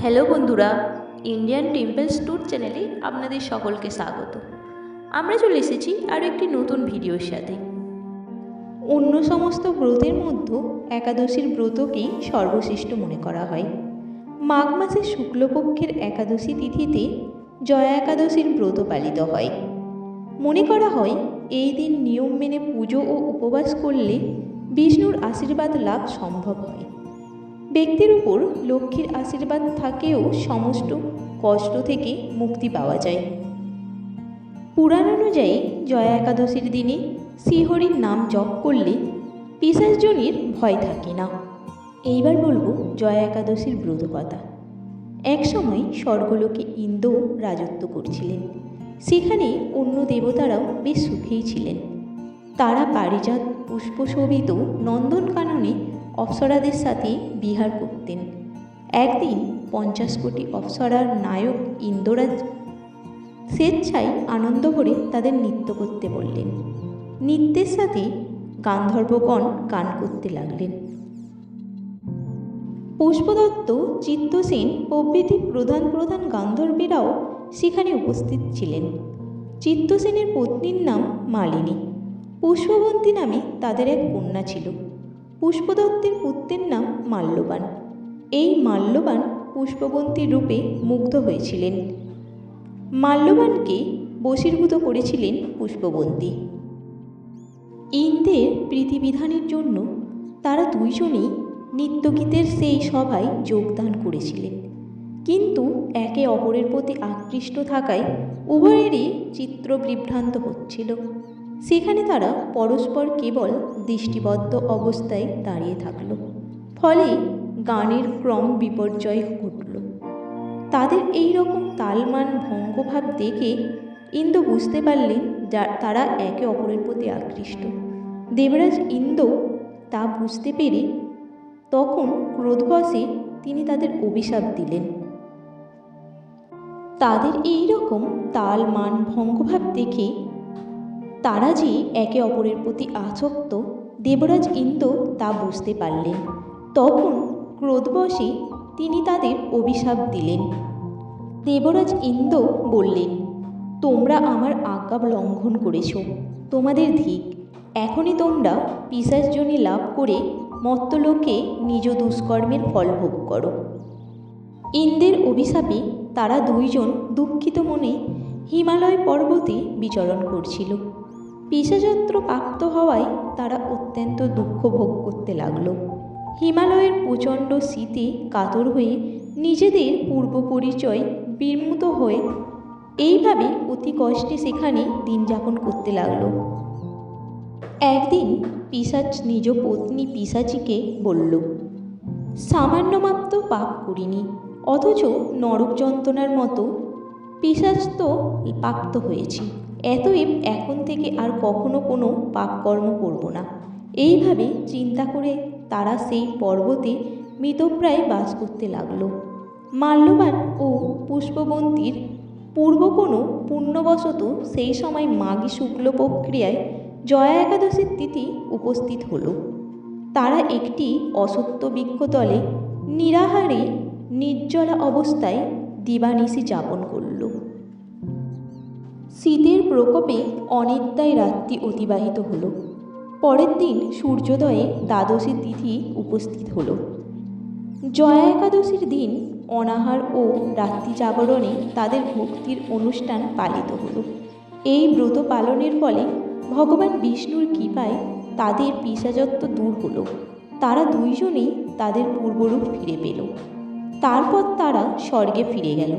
Hello বন্ধুরা, Indian temples tour চ্যানেলে আপনাদের সকলকে স্বাগত। আমরা চলে এসেছি আরও একটি নতুন ভিডিওর সাথে। অন্য সমস্ত ব্রতের মধ্যে একাদশীর ব্রতকেই সর্বশ্রেষ্ঠ মনে করা হয়। মাঘ মাসের শুক্লপক্ষের একাদশী তিথিতে জয়া একাদশীর ব্রত পালিত হয়। মনে করা হয় এই দিন নিয়ম মেনে পুজো ও উপবাস করলে বিষ্ণুর আশীর্বাদ লাভ সম্ভব হয়। ব্যক্তির উপর লক্ষ্মীর আশীর্বাদ থাকেও সমস্ত কষ্ট থেকে মুক্তি পাওয়া যায়। পুরাণ অনুযায়ী জয়া একাদশীর দিনে শ্রীহরির নাম জপ করলে পিশাচজনির ভয় থাকে না। এইবার বলবো জয়া একাদশীর ব্রত কথা। একসময় স্বর্গলোকে ইন্দ্র রাজত্ব করছিলেন। সেখানে অন্য দেবতারাও বেশ সুখেই ছিলেন। তারা পারিজাত পুষ্পশোভিত নন্দনকাননে অপ্সরাদের সাথে বিহার করতেন। একদিন 50 কোটি অপ্সরার নায়ক ইন্দ্ররাজ স্বেচ্ছায় আনন্দ ভরে তাদের নৃত্য করতে বললেন। নৃত্যের সাথে গান্ধর্বগণ গান করতে লাগলেন। পুষ্পদত্ত, চিত্তসেন প্রভৃতি প্রধান প্রধান গান্ধর্বীরাও সেখানে উপস্থিত ছিলেন। চিত্তসেনের পত্নীর নাম মালিনী। পুষ্পবন্তী নামে তাদের এক কন্যা ছিল। পুষ্পদত্তের পুত্রের নাম মাল্যবান। এই মাল্যবান পুষ্পবন্তীর রূপে মুগ্ধ হয়েছিলেন। মাল্যবানকে বশীভূত করেছিলেন পুষ্পবন্তী। ইন্দ্রের প্রীতিবিধানের জন্য তারা দুইজনেই নৃত্যগীতের সেই সভায় যোগদান করেছিলেন। কিন্তু একে অপরের প্রতি আকৃষ্ট থাকায় উভয়েরই চিত্র বিভ্রান্ত হচ্ছিল। সেখানে তারা পরস্পর কেবল দৃষ্টিবদ্ধ অবস্থায় দাঁড়িয়ে থাকল। ফলে গানের ক্রম বিপর্যয় ঘটল। তাদের এই রকম তালমান ভঙ্গভাব দেখে ইন্দ্র বুঝতে পারলেন তারা একে অপরের প্রতি আকৃষ্ট। দেবরাজ ইন্দ্র তা বুঝতে পেরে তখন ক্রোধবশে তিনি তাদের অভিশাপ দিলেন। তাদের এই রকম তালমান ভঙ্গভাব দেখে তারা যে একে অপরের প্রতি আসক্ত, দেবরাজ ইন্দ্র তা বুঝতে পারলেন। তখন ক্রোধবশে তিনি তাদের অভিশাপ দিলেন। দেবরাজ ইন্দ্র বললেন, তোমরা আমার আজ্ঞা লঙ্ঘন করেছ, তোমাদের ধিক। এখনই তোমরা পিশাচজনি লাভ করে মর্ত্যলোকে নিজ দুষ্কর্মের ফল ভোগ করো। ইন্দ্রের অভিশাপে তারা দুইজন দুঃখিত মনে হিমালয় পর্বতে বিচরণ করছিল। পিশাচত্ব প্রাপ্ত হওয়ায় তারা অত্যন্ত দুঃখ ভোগ করতে লাগল। হিমালয়ের প্রচণ্ড শীতে কাতর হয়ে নিজেদের পূর্ব পরিচয় বিস্মৃত হয়ে এইভাবে অতি কষ্টে সেখানে দিন যাপন করতে লাগল। একদিন পিশাচ নিজ পত্নী পিশাচিকে বলল, সামান্য মাত্র পাপ করিনি, অথচ নরক যন্ত্রণার মতো পিশাচ তো প্রাপ্ত হয়েছি। এতএব এখন থেকে আর কখনো কোনো পাপকর্ম করব না। এইভাবে চিন্তা করে তারা সেই পর্বতে মৃতপ্রায় বাস করতে লাগল। মাল্যবান ও পুষ্পবন্তীর পূর্ব কোনো পুণ্যবশত সেই সময় মাঘী শুক্ল প্রক্রিয়ায় জয়া একাদশীর তিথি উপস্থিত হল। তারা একটি অসত্য বৃক্ষতলে নিরাহারে নির্জলা অবস্থায় দিবানিশি যাপন করল। শীতের প্রকোপে অনিদ্রায় রাত্রি অতিবাহিত হল। পরের দিন সূর্যোদয়ে দ্বাদশী তিথি উপস্থিত হল। জয়া একাদশীর দিন অনাহার ও রাত্রি জাগরণে তাদের ভক্তির অনুষ্ঠান পালিত হল। এই ব্রত পালনের ফলে ভগবান বিষ্ণুর কৃপায় তাদের পিশাচত্ব দূর হল। তারা দুইজনেই তাদের পূর্বরূপ ফিরে পেল। তারপর তারা স্বর্গে ফিরে গেল।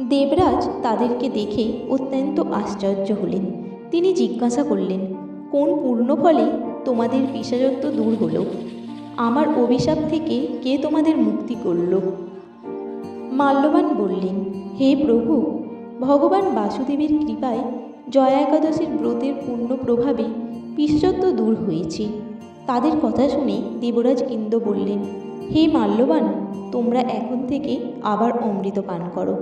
দেবরাজ তাদেরকে দেখে অত্যন্ত আশ্চর্য হলেন। তিনি জিজ্ঞাসা করলেন, কোন পূর্ণ ফলে তোমাদের পিশাচত্ব দূর হলো? আমার অভিশাপ থেকে কে তোমাদের মুক্তি করল? মাল্যবান বললেন, হে প্রভু, ভগবান বাসুদেবের কৃপায় জয়া একাদশীর ব্রতের পূর্ণ প্রভাবে পিশাচত্ব দূর হয়েছে। তাদের কথা শুনে দেবরাজ ইন্দ্র বললেন, হে মাল্যবান, তোমরা এখন থেকে আবার অমৃত পান করো।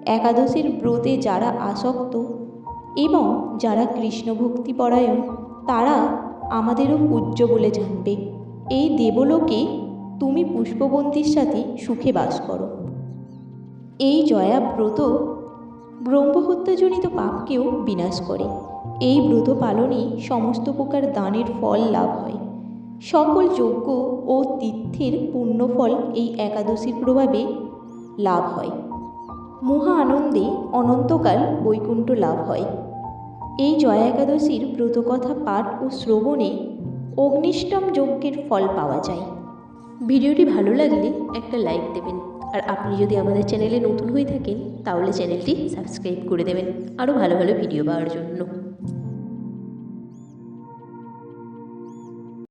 একাদশীর ব্রতে যারা আসক্ত এবং যারা কৃষ্ণ ভক্তিপরায়ণ তারা আমাদেরও পূজ্য বলে জানবে। এই দেবলোকে তুমি পুষ্পবন্তীর সাথে সুখে বাস করো। এই জয়া ব্রত ব্রহ্মহত্যাজনিত পাপকেও বিনাশ করে। এই ব্রত পালনে সমস্ত প্রকার দানের ফল লাভ হয়। সকল যজ্ঞ ও তীর্থের পুণ্যফল এই একাদশীর প্রভাবে লাভ হয়। মহা আনন্দে অনন্তকাল বৈকুণ্ঠ লাভ হয়। এই জয়া একাদশীর ব্রতকথা পাঠ ও শ্রবণে অগ্নিষ্টম যজ্ঞের ফল পাওয়া যায়। ভিডিওটি ভালো লাগলে একটা লাইক দেবেন, আর আপনি যদি আমাদের চ্যানেলে নতুন হয়ে থাকেন তাহলে চ্যানেলটি সাবস্ক্রাইব করে দেবেন আরও ভালো ভালো ভিডিও পাওয়ার জন্য।